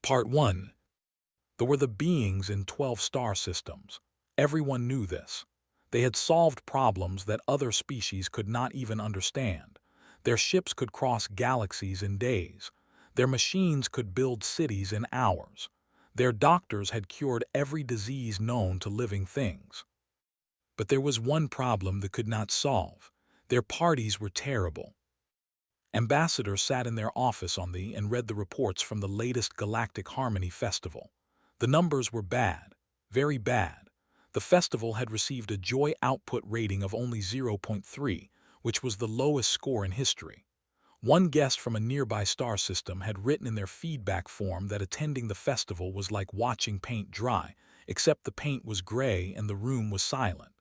Part 1. There were the beings in 12 star systems. Everyone knew this. They had solved problems that other species could not even understand. Their ships could cross galaxies in days. Their machines could build cities in hours. Their doctors had cured every disease known to living things. But there was one problem they could not solve. Their parties were terrible. Ambassadors sat in their office on and read the reports from the latest Galactic Harmony Festival. The numbers were bad, very bad. The festival had received a joy output rating of only 0.3, which was the lowest score in history. One guest from a nearby star system had written in their feedback form that attending the festival was like watching paint dry, except the paint was gray and the room was silent.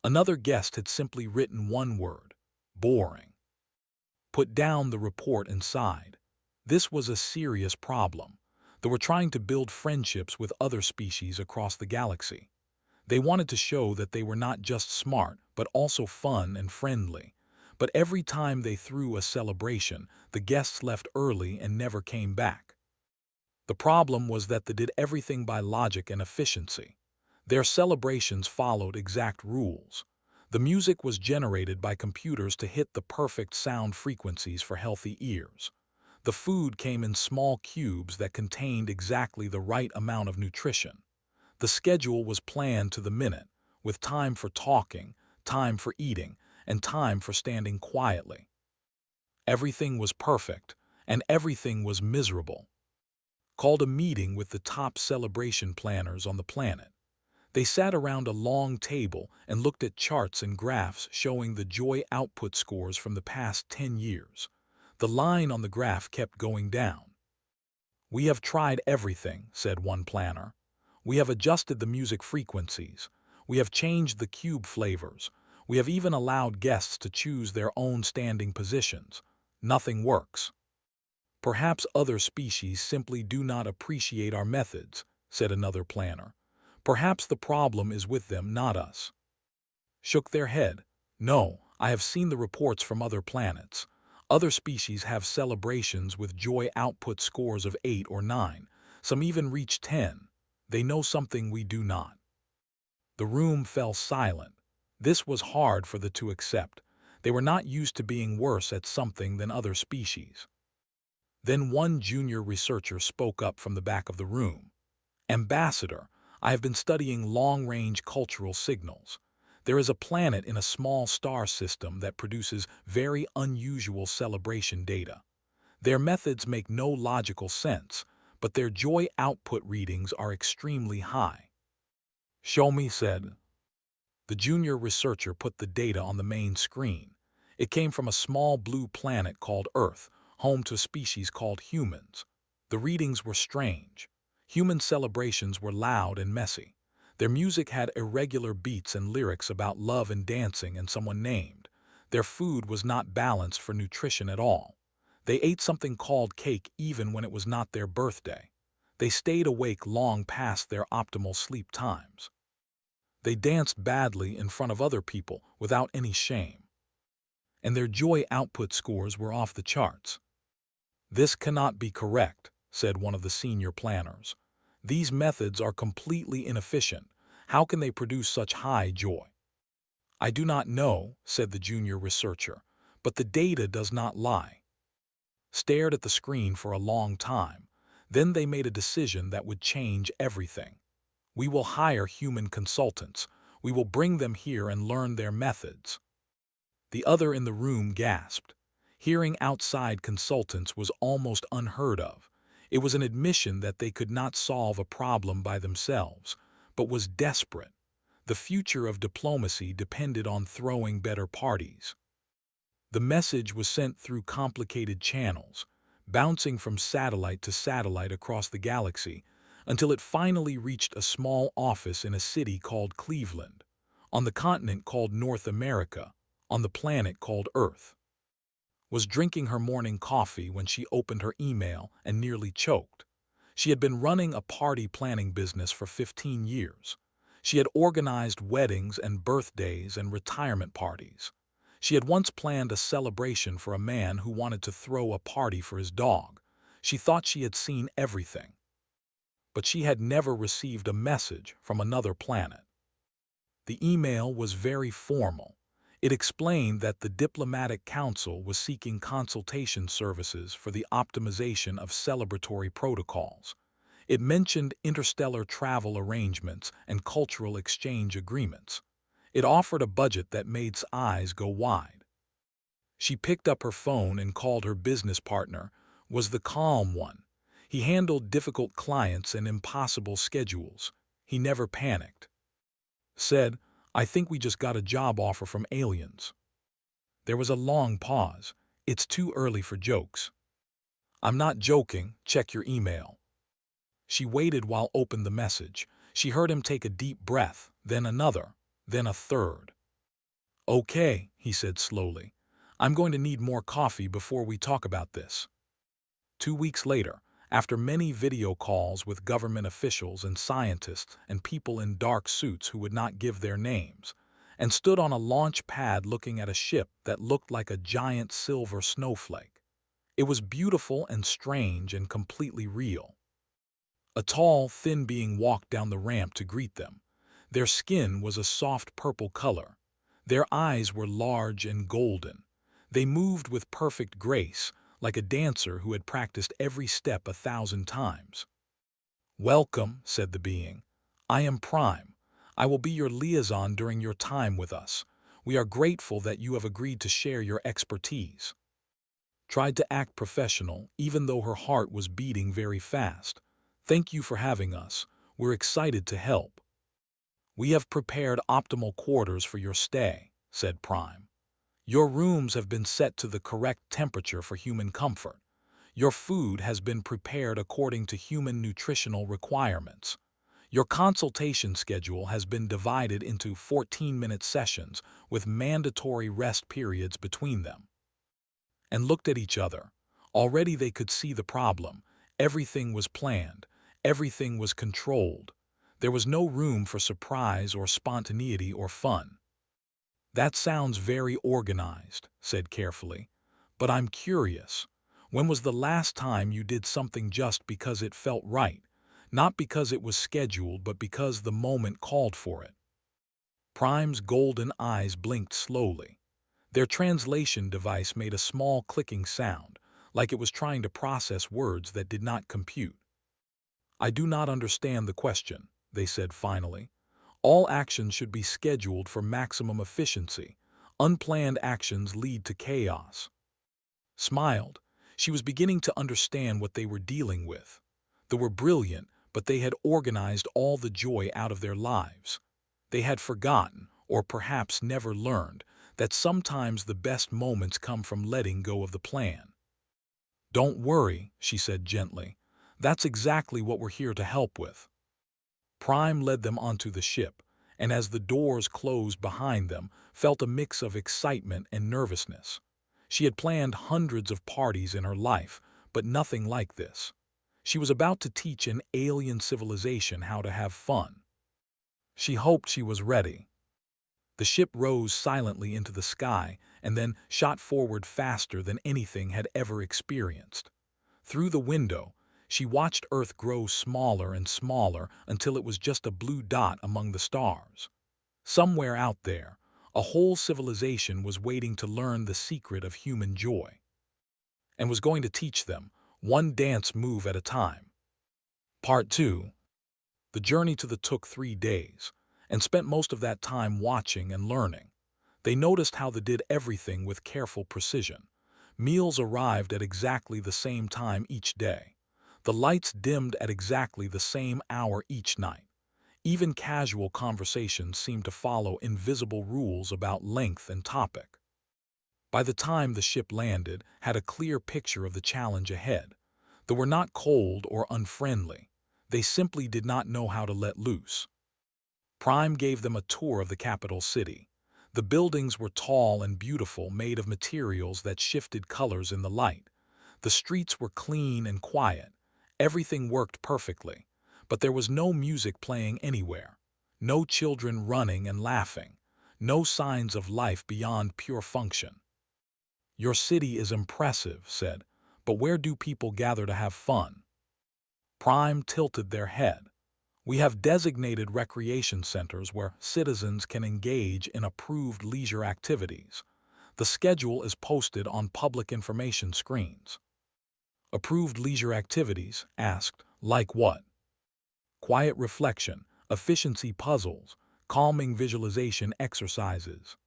Another guest had simply written one word: boring. Put down the report and sighed. This was a serious problem. They were trying to build friendships with other species across the galaxy. They wanted to show that they were not just smart, but also fun and friendly. But every time they threw a celebration, the guests left early and never came back. The problem was that they did everything by logic and efficiency. Their celebrations followed exact rules. The music was generated by computers to hit the perfect sound frequencies for healthy ears. The food came in small cubes that contained exactly the right amount of nutrition. The schedule was planned to the minute, with time for talking, time for eating, and time for standing quietly. Everything was perfect, and everything was miserable. Called a meeting with the top celebration planners on the planet. They sat around a long table and looked at charts and graphs showing the joy output scores from the past 10 years. The line on the graph kept going down. "We have tried everything," said one planner. "We have adjusted the music frequencies. We have changed the cube flavors. We have even allowed guests to choose their own standing positions. Nothing works." "Perhaps other species simply do not appreciate our methods," said another planner. "Perhaps the problem is with them, not us." Shook their head. "No, I have seen the reports from other planets. Other species have celebrations with joy output scores of 8 or 9. Some even reach 10. They know something we do not." The room fell silent. This was hard for the two to accept. They were not used to being worse at something than other species. Then one junior researcher spoke up from the back of the room. "Ambassador, I have been studying long-range cultural signals. There is a planet in a small star system that produces very unusual celebration data. Their methods make no logical sense, but their joy output readings are extremely high." "Show me," said. The junior researcher put the data on the main screen. It came from a small blue planet called Earth, home to a species called humans. The readings were strange. Human celebrations were loud and messy. Their music had irregular beats and lyrics about love and dancing and someone named. Their food was not balanced for nutrition at all. They ate something called cake even when it was not their birthday. They stayed awake long past their optimal sleep times. They danced badly in front of other people without any shame. And their joy output scores were off the charts. "This cannot be correct," said one of the senior planners. "These methods are completely inefficient. How can they produce such high joy?" "I do not know," said the junior researcher, "but the data does not lie." Stared at the screen for a long time. Then they made a decision that would change everything. "We will hire human consultants. We will bring them here and learn their methods." The other in the room gasped. Hearing outside consultants was almost unheard of. It was an admission that they could not solve a problem by themselves, but was desperate. The future of diplomacy depended on throwing better parties. The message was sent through complicated channels, bouncing from satellite to satellite across the galaxy, until it finally reached a small office in a city called Cleveland, on the continent called North America, on the planet called Earth. Was drinking her morning coffee when she opened her email and nearly choked. She had been running a party planning business for 15 years. She had organized weddings and birthdays and retirement parties. She had once planned a celebration for a man who wanted to throw a party for his dog. She thought she had seen everything. but she had never received a message from another planet. The email was very formal. It explained that the Diplomatic Council was seeking consultation services for the optimization of celebratory protocols. It mentioned interstellar travel arrangements and cultural exchange agreements. It offered a budget that made eyes go wide. She picked up her phone and called her business partner, was the calm one. He handled difficult clients and impossible schedules. He never panicked. Said, "I think we just got a job offer from aliens." There was a long pause. "It's too early for jokes." "I'm not joking. Check your email." She waited while opened the message. She heard him take a deep breath, then another, then a third. "Okay," he said slowly. "I'm going to need more coffee before we talk about this." 2 weeks later, after many video calls with government officials and scientists and people in dark suits who would not give their names, and stood on a launch pad looking at a ship that looked like a giant silver snowflake. It was beautiful and strange and completely real. A tall, thin being walked down the ramp to greet them. Their skin was a soft purple color. Their eyes were large and golden. They moved with perfect grace, like a dancer who had practiced every step 1,000 times. "Welcome," said the being. "I am Prime. I will be your liaison during your time with us. We are grateful that you have agreed to share your expertise." Tried to act professional, even though her heart was beating very fast. "Thank you for having us. We're excited to help." "We have prepared optimal quarters for your stay," said Prime. "Your rooms have been set to the correct temperature for human comfort. Your food has been prepared according to human nutritional requirements. Your consultation schedule has been divided into 14-minute sessions with mandatory rest periods between them." And looked at each other. Already they could see the problem. Everything was planned. Everything was controlled. There was no room for surprise or spontaneity or fun. "That sounds very organized," said carefully. "But I'm curious. When was the last time you did something just because it felt right? Not because it was scheduled, but because the moment called for it?" Prime's golden eyes blinked slowly. Their translation device made a small clicking sound, like it was trying to process words that did not compute. "I do not understand the question," they said finally. "All actions should be scheduled for maximum efficiency. Unplanned actions lead to chaos." Smiled. She was beginning to understand what they were dealing with. They were brilliant, but they had organized all the joy out of their lives. They had forgotten, or perhaps never learned, that sometimes the best moments come from letting go of the plan. "Don't worry," she said gently. "That's exactly what we're here to help with." Prime led them onto the ship, and as the doors closed behind them, felt a mix of excitement and nervousness. She had planned hundreds of parties in her life, but nothing like this. She was about to teach an alien civilization how to have fun. She hoped she was ready. The ship rose silently into the sky and then shot forward faster than anything had ever experienced. Through the window, she watched Earth grow smaller and smaller until it was just a blue dot among the stars. Somewhere out there, a whole civilization was waiting to learn the secret of human joy, and was going to teach them, one dance move at a time. Part 2. The journey to the took 3 days, and spent most of that time watching and learning. They noticed how they did everything with careful precision. Meals arrived at exactly the same time each day. The lights dimmed at exactly the same hour each night. Even casual conversations seemed to follow invisible rules about length and topic. By the time the ship landed, had a clear picture of the challenge ahead. They were not cold or unfriendly. They simply did not know how to let loose. Prime gave them a tour of the capital city. The buildings were tall and beautiful, made of materials that shifted colors in the light. The streets were clean and quiet. Everything worked perfectly. But there was no music playing anywhere. No children running and laughing. No signs of life beyond pure function. "Your city is impressive," said, "but where do people gather to have fun?" Prime tilted their head. We have designated recreation centers where citizens can engage in approved leisure activities. The schedule is posted on public information screens. Approved leisure activities, asked, like what? Quiet reflection, efficiency puzzles, calming visualization exercises.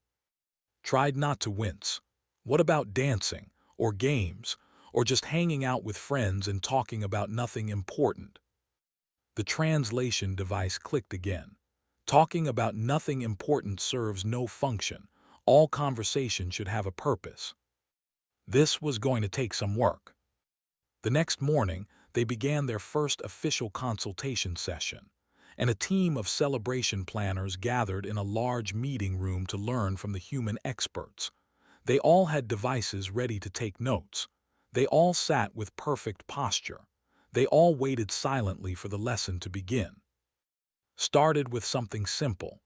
Tried not to wince. What about dancing, or games, or just hanging out with friends and talking about nothing important? The translation device clicked again. Talking about nothing important serves no function. All conversation should have a purpose. This was going to take some work. The next morning, they began their first official consultation session, and a team of celebration planners gathered in a large meeting room to learn from the human experts. They all had devices ready to take notes. They all sat with perfect posture. They all waited silently for the lesson to begin. Started with something simple.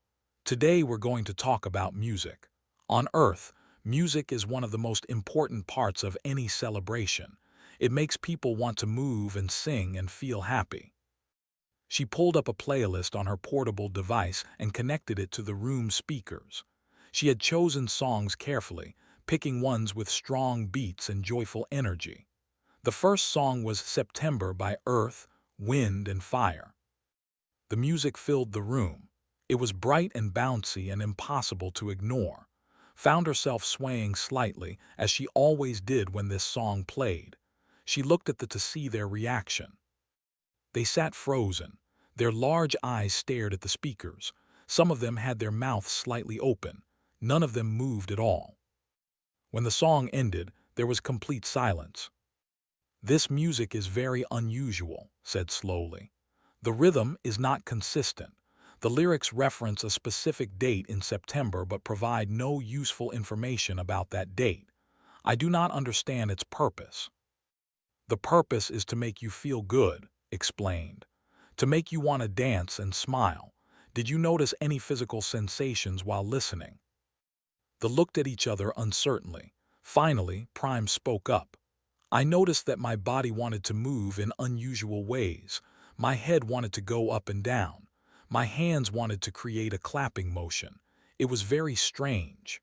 Today we're going to talk about music. On Earth, music is one of the most important parts of any celebration. It makes people want to move and sing and feel happy. She pulled up a playlist on her portable device and connected it to the room's speakers. She had chosen songs carefully, picking ones with strong beats and joyful energy. The first song was September by Earth, Wind, and Fire. The music filled the room. It was bright and bouncy and impossible to ignore. Found herself swaying slightly, as she always did when this song played. She looked at to see their reaction. They sat frozen. Their large eyes stared at the speakers. Some of them had their mouths slightly open. None of them moved at all. When the song ended, there was complete silence. "This music is very unusual," said slowly. "The rhythm is not consistent. The lyrics reference a specific date in September but provide no useful information about that date. I do not understand its purpose." "The purpose is to make you feel good," explained. "To make you want to dance and smile. Did you notice any physical sensations while listening?" They looked at each other uncertainly. Finally, Prime spoke up. "I noticed that my body wanted to move in unusual ways. My head wanted to go up and down. My hands wanted to create a clapping motion. It was very strange."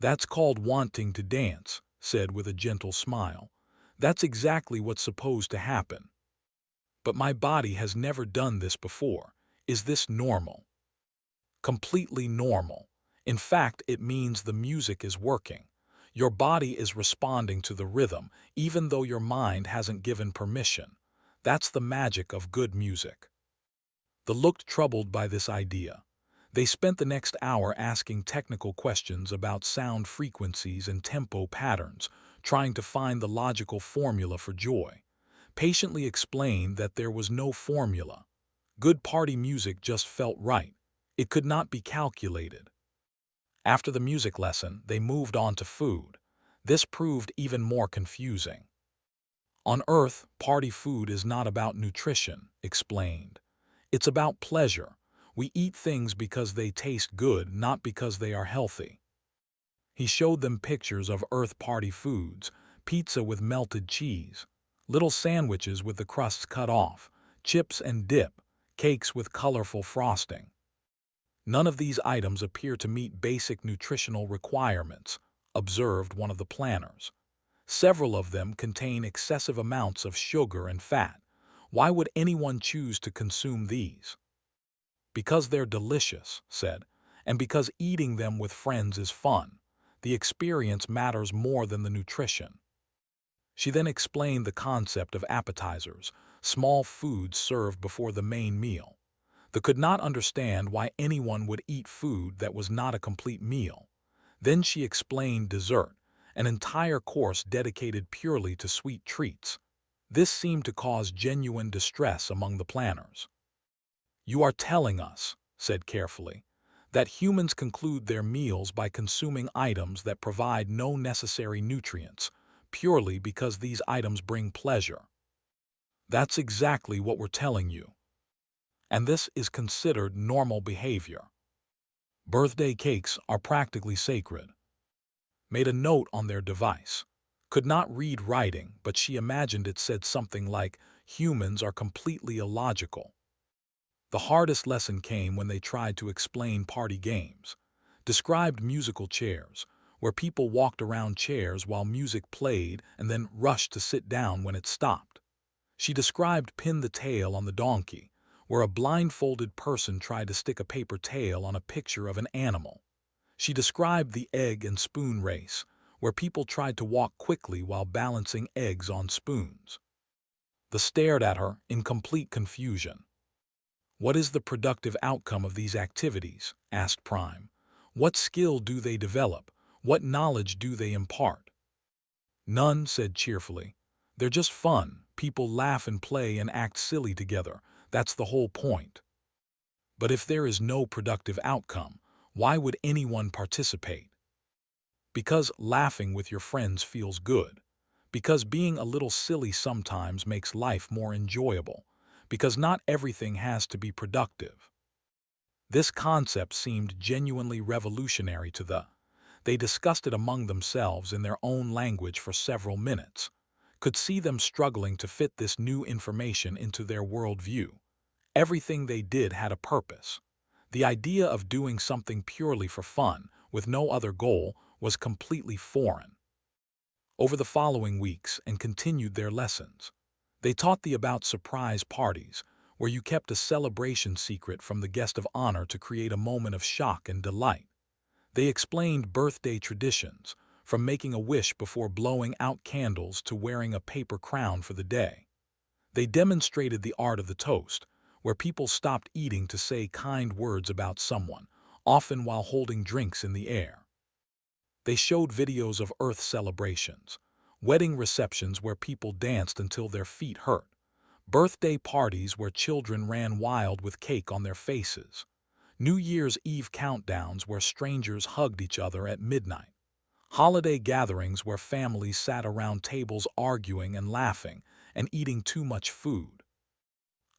"That's called wanting to dance," said with a gentle smile. "That's exactly what's supposed to happen. But my body has never done this before. Is this normal?" "Completely normal. In fact, it means the music is working. Your body is responding to the rhythm, even though your mind hasn't given permission. That's the magic of good music." They looked troubled by this idea. They spent the next hour asking technical questions about sound frequencies and tempo patterns, trying to find the logical formula for joy. Patiently explained that there was no formula. Good party music just felt right. It could not be calculated. After the music lesson, they moved on to food. This proved even more confusing. "On Earth, party food is not about nutrition," explained. "It's about pleasure. We eat things because they taste good, not because they are healthy." He showed them pictures of Earth party foods: pizza with melted cheese, little sandwiches with the crusts cut off, chips and dip, cakes with colorful frosting. "None of these items appear to meet basic nutritional requirements," observed one of the planners. "Several of them contain excessive amounts of sugar and fat. Why would anyone choose to consume these?" "Because they're delicious," said, "and because eating them with friends is fun. The experience matters more than the nutrition." She then explained the concept of appetizers, small foods served before the main meal. They could not understand why anyone would eat food that was not a complete meal. Then she explained dessert, an entire course dedicated purely to sweet treats. This seemed to cause genuine distress among the planners. "You are telling us," said carefully, "that humans conclude their meals by consuming items that provide no necessary nutrients, purely because these items bring pleasure." "That's exactly what we're telling you. And this is considered normal behavior. Birthday cakes are practically sacred." Made a note on their device. Could not read writing, but she imagined it said something like, humans are completely illogical. The hardest lesson came when they tried to explain party games. Described musical chairs, where people walked around chairs while music played and then rushed to sit down when it stopped. She described Pin the Tail on the Donkey, where a blindfolded person tried to stick a paper tail on a picture of an animal. She described the Egg and Spoon Race, where people tried to walk quickly while balancing eggs on spoons. They stared at her in complete confusion. "What is the productive outcome of these activities?" asked Prime. "What skill do they develop? What knowledge do they impart?" "None," said cheerfully. "They're just fun. People laugh and play and act silly together. That's the whole point." "But if there is no productive outcome, why would anyone participate?" "Because laughing with your friends feels good. Because being a little silly sometimes makes life more enjoyable. Because not everything has to be productive." This concept seemed genuinely revolutionary to them. They discussed it among themselves in their own language for several minutes. Could see them struggling to fit this new information into their worldview. Everything they did had a purpose. The idea of doing something purely for fun, with no other goal, was completely foreign. Over the following weeks and continued their lessons. They taught the about surprise parties, where you kept a celebration secret from the guest of honor to create a moment of shock and delight. They explained birthday traditions, from making a wish before blowing out candles to wearing a paper crown for the day. They demonstrated the art of the toast, where people stopped eating to say kind words about someone, often while holding drinks in the air. They showed videos of Earth celebrations, wedding receptions where people danced until their feet hurt, birthday parties where children ran wild with cake on their faces, New Year's Eve countdowns where strangers hugged each other at midnight, holiday gatherings where families sat around tables arguing and laughing and eating too much food.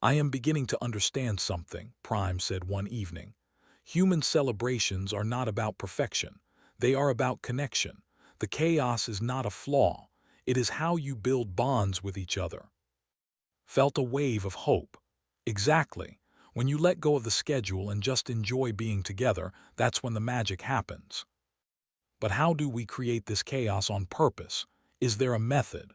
"I am beginning to understand something," Prime said one evening. "Human celebrations are not about perfection. They are about connection. The chaos is not a flaw. It is how you build bonds with each other." Felt a wave of hope. Exactly. When you let go of the schedule and just enjoy being together, that's when the magic happens. But how do we create this chaos on purpose? Is there a method?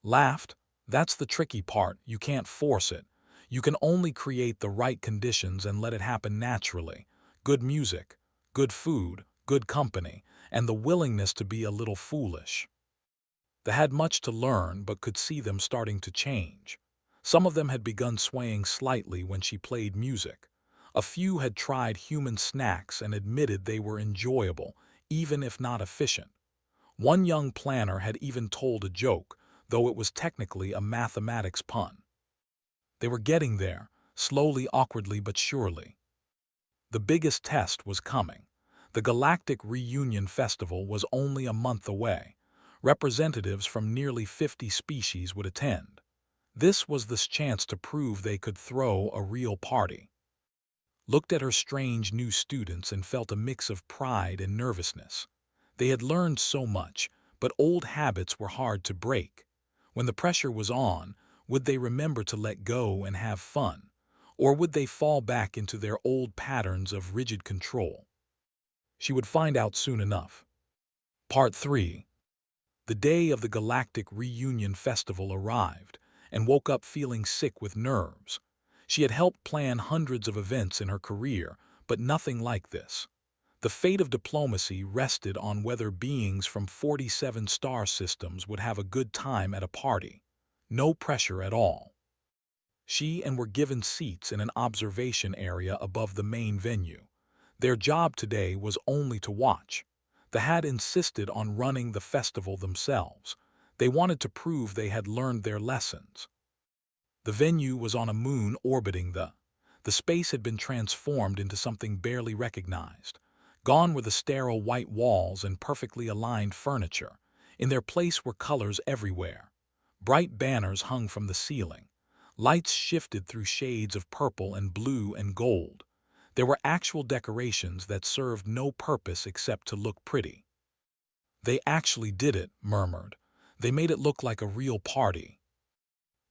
Laughed. That's the tricky part. You can't force it. You can only create the right conditions and let it happen naturally. Good music, good food, good company, and the willingness to be a little foolish. They had much to learn, but could see them starting to change. Some of them had begun swaying slightly when she played music. A few had tried human snacks and admitted they were enjoyable, even if not efficient. One young planner had even told a joke, though it was technically a mathematics pun. They were getting there, slowly, awkwardly, but surely. The biggest test was coming. The Galactic Reunion Festival was only a month away. Representatives from nearly 50 species would attend. This was the chance to prove they could throw a real party. Looked at her strange new students and felt a mix of pride and nervousness. They had learned so much, but old habits were hard to break. When the pressure was on, would they remember to let go and have fun? Or would they fall back into their old patterns of rigid control? She would find out soon enough. Part 3. The day of the Galactic Reunion Festival arrived, and woke up feeling sick with nerves. She had helped plan hundreds of events in her career, but nothing like this. The fate of diplomacy rested on whether beings from 47 star systems would have a good time at a party. No pressure at all. She and were given seats in an observation area above the main venue. Their job today was only to watch. They had insisted on running the festival themselves. They wanted to prove they had learned their lessons. The venue was on a moon orbiting the space had been transformed into something barely recognized. Gone were the sterile white walls and perfectly aligned furniture. In their place were colors everywhere. Bright banners hung from the ceiling. Lights shifted through shades of purple and blue and gold. There were actual decorations that served no purpose except to look pretty. "They actually did it," murmured. "They made it look like a real party."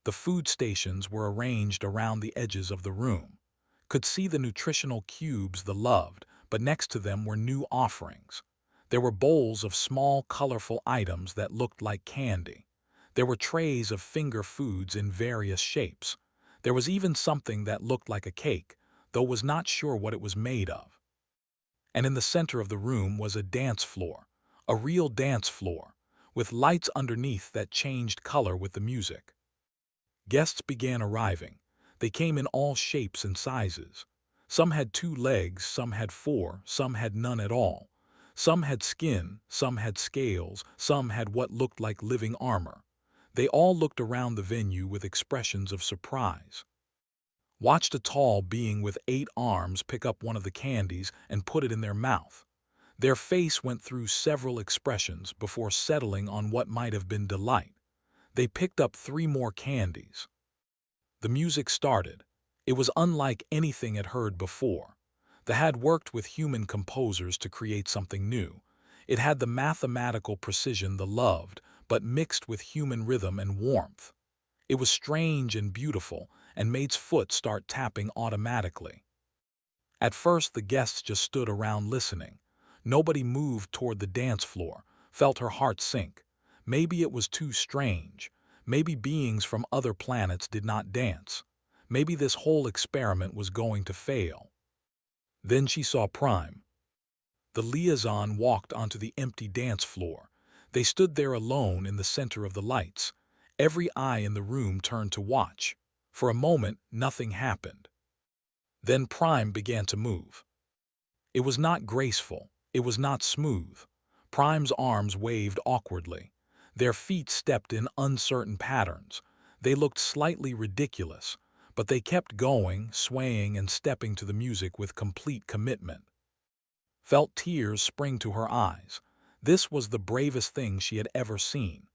The food stations were arranged around the edges of the room. Could see the nutritional cubes the loved, but next to them were new offerings. There were bowls of small, colorful items that looked like candy. There were trays of finger foods in various shapes. There was even something that looked like a cake, though was not sure what it was made of. And in the center of the room was a dance floor, a real dance floor, with lights underneath that changed color with the music. Guests began arriving. They came in all shapes and sizes. Some had 2 legs, some had 4, some had none at all. Some had skin, some had scales, some had what looked like living armor. They all looked around the venue with expressions of surprise. Watched a tall being with 8 arms pick up one of the candies and put it in their mouth. Their face went through several expressions before settling on what might have been delight. They picked up 3 more candies. The music started. It was unlike anything it heard before. The had worked with human composers to create something new. It had the mathematical precision the loved, but mixed with human rhythm and warmth. It was strange and beautiful, and Maid's foot start tapping automatically. At first, the guests just stood around listening. Nobody moved toward the dance floor, felt her heart sink. Maybe it was too strange. Maybe beings from other planets did not dance. Maybe this whole experiment was going to fail. Then she saw Prime. The liaison walked onto the empty dance floor. They stood there alone in the center of the lights. Every eye in the room turned to watch. For a moment, nothing happened. Then Prime began to move. It was not graceful. It was not smooth. Prime's arms waved awkwardly. Their feet stepped in uncertain patterns. They looked slightly ridiculous, but they kept going, swaying and stepping to the music with complete commitment. Felt tears spring to her eyes. This was the bravest thing she had ever seen.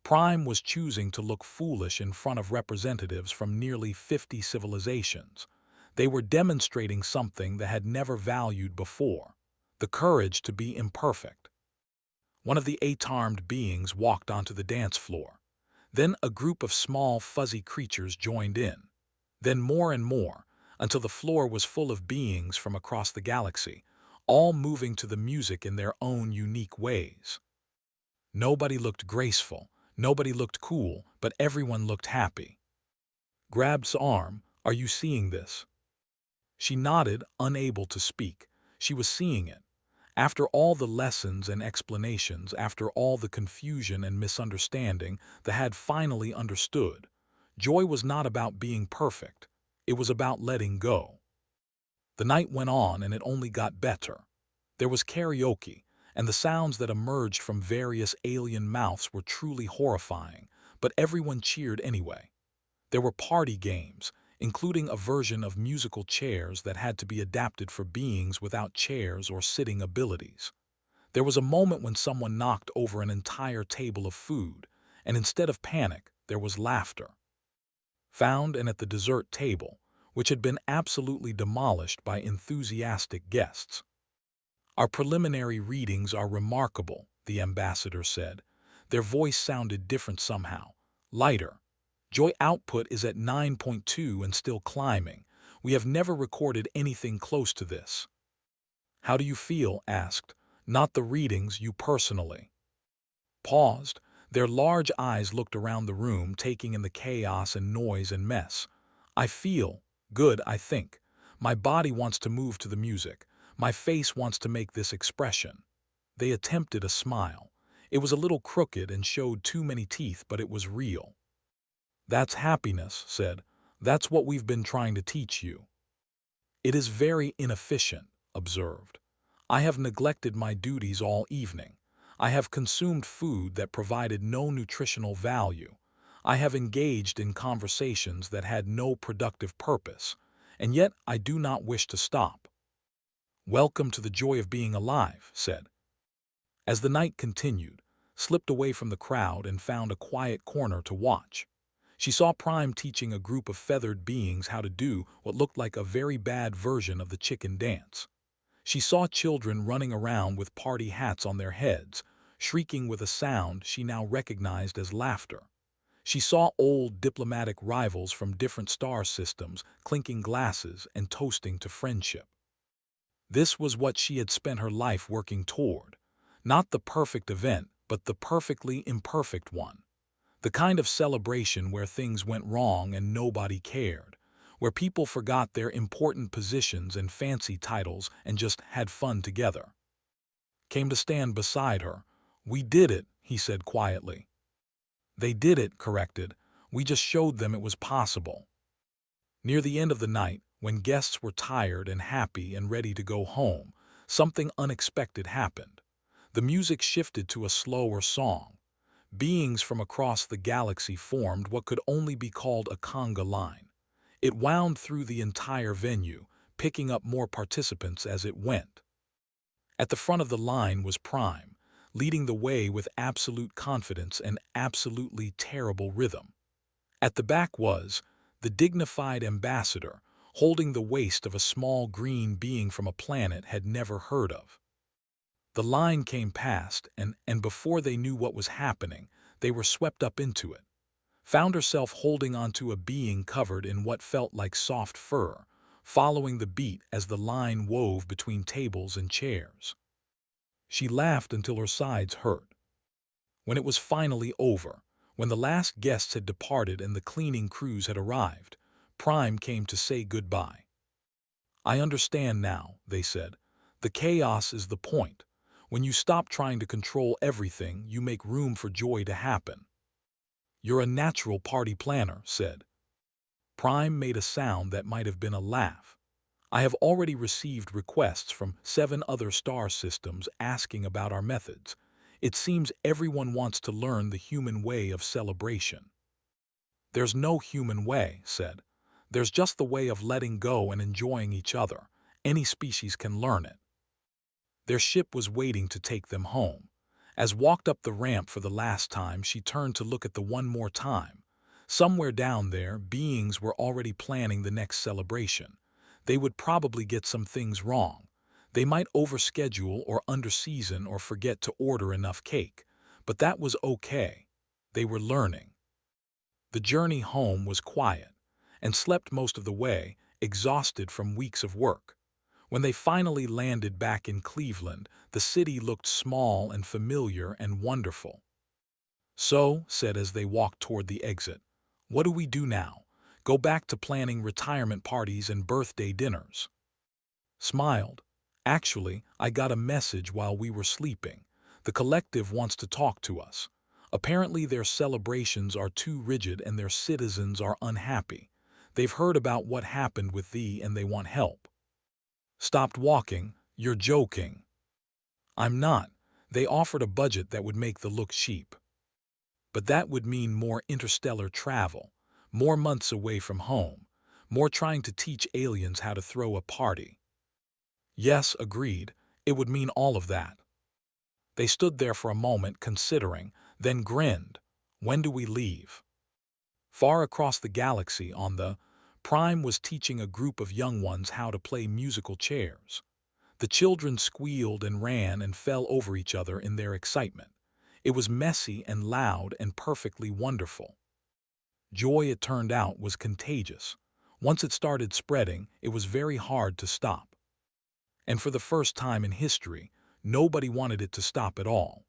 Prime was choosing to look foolish in front of representatives from nearly 50 civilizations. They were demonstrating something they had never valued before, the courage to be imperfect. One of the 8-armed beings walked onto the dance floor. Then a group of small, fuzzy creatures joined in. Then more and more, until the floor was full of beings from across the galaxy, all moving to the music in their own unique ways. Nobody looked graceful, nobody looked cool, but everyone looked happy. Grab's arm, "Are you seeing this?" She nodded, unable to speak. She was seeing it. After all the lessons and explanations, after all the confusion and misunderstanding, the had finally understood. Joy was not about being perfect. It was about letting go. The night went on and it only got better. There was karaoke, and the sounds that emerged from various alien mouths were truly horrifying, but everyone cheered anyway. There were party games, including a version of musical chairs that had to be adapted for beings without chairs or sitting abilities. There was a moment when someone knocked over an entire table of food, and instead of panic, there was laughter. Found and at the dessert table, which had been absolutely demolished by enthusiastic guests. "Our preliminary readings are remarkable," the ambassador said. Their voice sounded different somehow, lighter. "Joy output is at 9.2 and still climbing. We have never recorded anything close to this." "How do you feel?" asked. "Not the readings, you personally." Paused. Their large eyes looked around the room, taking in the chaos and noise and mess. "I feel good, I think. My body wants to move to the music. My face wants to make this expression." They attempted a smile. It was a little crooked and showed too many teeth, but it was real. "That's happiness," said. "That's what we've been trying to teach you." "It is very inefficient," observed. "I have neglected my duties all evening. I have consumed food that provided no nutritional value. I have engaged in conversations that had no productive purpose, and yet I do not wish to stop." "Welcome to the joy of being alive," said. As the night continued, slipped away from the crowd and found a quiet corner to watch. She saw Prime teaching a group of feathered beings how to do what looked like a very bad version of the chicken dance. She saw children running around with party hats on their heads, shrieking with a sound she now recognized as laughter. She saw old diplomatic rivals from different star systems clinking glasses and toasting to friendship. This was what she had spent her life working toward. Not the perfect event, but the perfectly imperfect one. The kind of celebration where things went wrong and nobody cared, where people forgot their important positions and fancy titles and just had fun together. Came to stand beside her. "We did it," he said quietly. "They did it," corrected. "We just showed them it was possible." Near the end of the night, when guests were tired and happy and ready to go home, something unexpected happened. The music shifted to a slower song. Beings from across the galaxy formed what could only be called a conga line. It wound through the entire venue, picking up more participants as it went. At the front of the line was Prime, leading the way with absolute confidence and absolutely terrible rhythm. At the back was the dignified ambassador, holding the waist of a small green being from a planet had never heard of. The line came past, and before they knew what was happening, they were swept up into it. Found herself holding onto a being covered in what felt like soft fur, following the beat as the line wove between tables and chairs. She laughed until her sides hurt. When it was finally over, when the last guests had departed and the cleaning crews had arrived, Prime came to say goodbye. "I understand now," they said. "The chaos is the point. When you stop trying to control everything, you make room for joy to happen." "You're a natural party planner," said. Prime made a sound that might have been a laugh. "I have already received requests from 7 other star systems asking about our methods. It seems everyone wants to learn the human way of celebration." "There's no human way," said. "There's just the way of letting go and enjoying each other. Any species can learn it." Their ship was waiting to take them home. As walked up the ramp for the last time, she turned to look at the one more time. Somewhere down there, beings were already planning the next celebration. They would probably get some things wrong. They might overschedule or underseason or forget to order enough cake. But that was okay. They were learning. The journey home was quiet, and slept most of the way, exhausted from weeks of work. When they finally landed back in Cleveland, the city looked small and familiar and wonderful. "So," said as they walked toward the exit, "what do we do now? Go back to planning retirement parties and birthday dinners?" Smiled. "Actually, I got a message while we were sleeping. The collective wants to talk to us. Apparently their celebrations are too rigid and their citizens are unhappy. They've heard about what happened with thee and they want help." Stopped walking. "You're joking." "I'm not. They offered a budget that would make the look cheap. But that would mean more interstellar travel, more months away from home, more trying to teach aliens how to throw a party." "Yes," agreed, "it would mean all of that." They stood there for a moment considering, then grinned. "When do we leave?" Far across the galaxy on the Prime was teaching a group of young ones how to play musical chairs. The children squealed and ran and fell over each other in their excitement. It was messy and loud and perfectly wonderful. Joy, it turned out, was contagious. Once it started spreading, it was very hard to stop. And for the first time in history, nobody wanted it to stop at all.